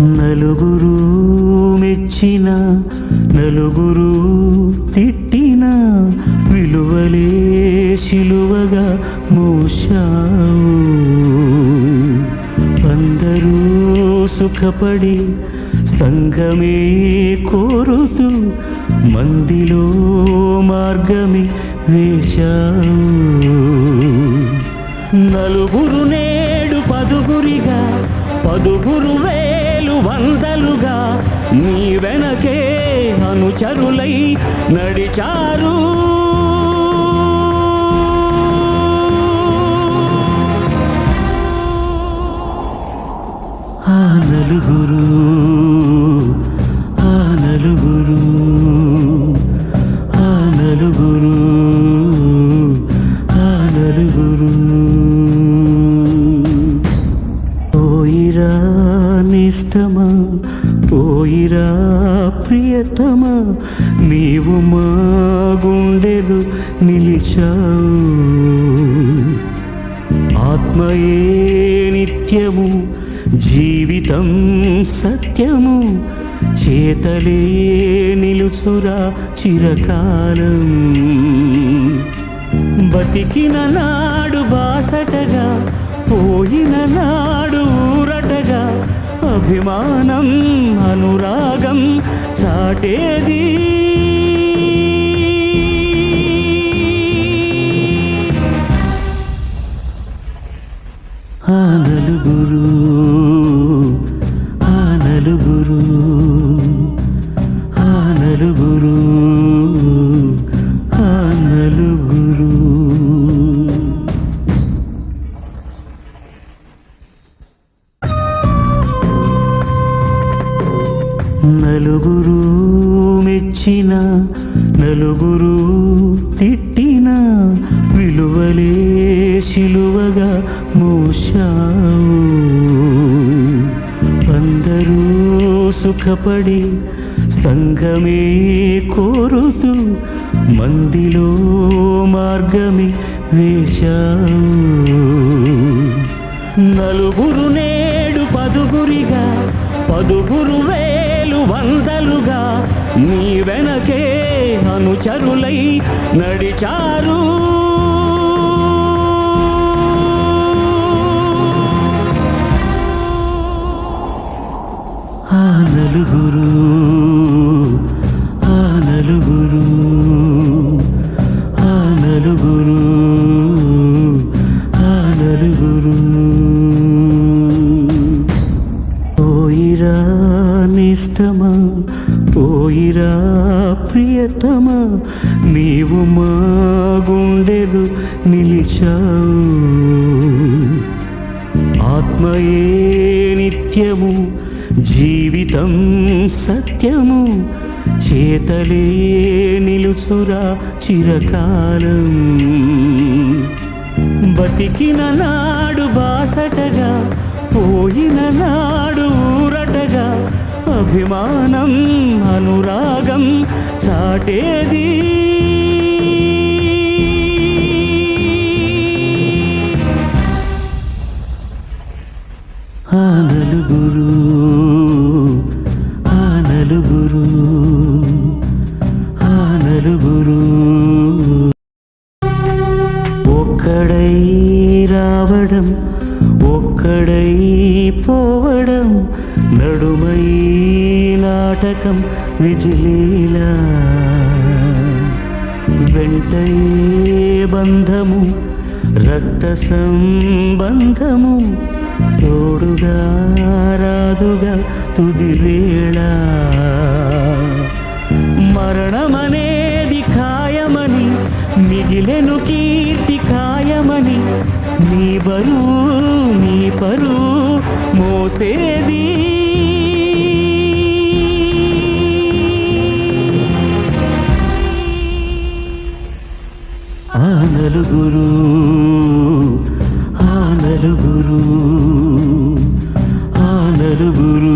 నలుగురు మెచ్చిన నలుగురు తిట్టిన విలువలే శిలువగా మోశావు. అందరూ సుఖపడి సంఘమే కోరుతూ మందిలో మార్గమే వేశావు. నలుగురు నేడు పదుగురిగా, పదుగురు వేలు వందలుగా నీ వెనకే అనుచరులై నడిచారు. ఆ నలుగురు, ఆ నలుగురు, ఆ నలుగురు, ఆ నలుగురు. పోయిరా నిష్టమా, పోయిరా ప్రియతమా, నీవు మా గుండెలు నిలిచావు. ఆత్మయే నిత్యము, జీవితం సత్యము, చేతలే నిలుచురా చిరకాలం. బతికిన నాడు బాసటగా, పోయిన నాడు ఊరటగా, అభిమానం అనురాగం చాటేది. ఆ నలుగురు, ఆ నలుగురు, ఆ నలుగురు, ఆ నలుగురు. నలుగురు మెచ్చిన నలుగురు తిట్టిన విలువలే శిలువగా మోశావు. అందరూ సుఖపడి సంఘమే కోరుతూ మందిలో మార్గమే వేశావు. నలుగురు నేడు పదుగురిగా, పదుగురు వేలు వందలుగా నీ వెనకే అనుచరులై నడిచారు. ఆ నలుగురు, ఆ నలుగురు, ఆ నలుగురు, ఆ నలుగురు. పోయిరా నిష్టమా, పోయిరా ప్రియతమా, నీవు మా గుండెలు నిలిచావు. ఆత్మయే నిత్యము, జీవితం సత్యము, చేతలే నిలుచురా చిరకాలం. బతికిన నాడు బాసటగా, పోయిన నాడు ఊరటగా, అభిమానం అనురాగం చాటేది. ఆ నలుగురు, ఆ నలుగురు, ఆ నలుగురు. ఒక్కడై రావడం, ఒక్కడై పోవడం, నడుమై నాటకం విజిలీలా. వెంటై బంధము, రక్త సంబంధము, తోడుగా రాదుగా తుది వేళ. మరణమనేది ఖాయమని, మిగిలెను కీర్తి ఖాయమని, నీ బరువు నీ పరువు మోసేది. ఆ నలుగురు, ఆ నలుగురు, ఆ నలుగురు.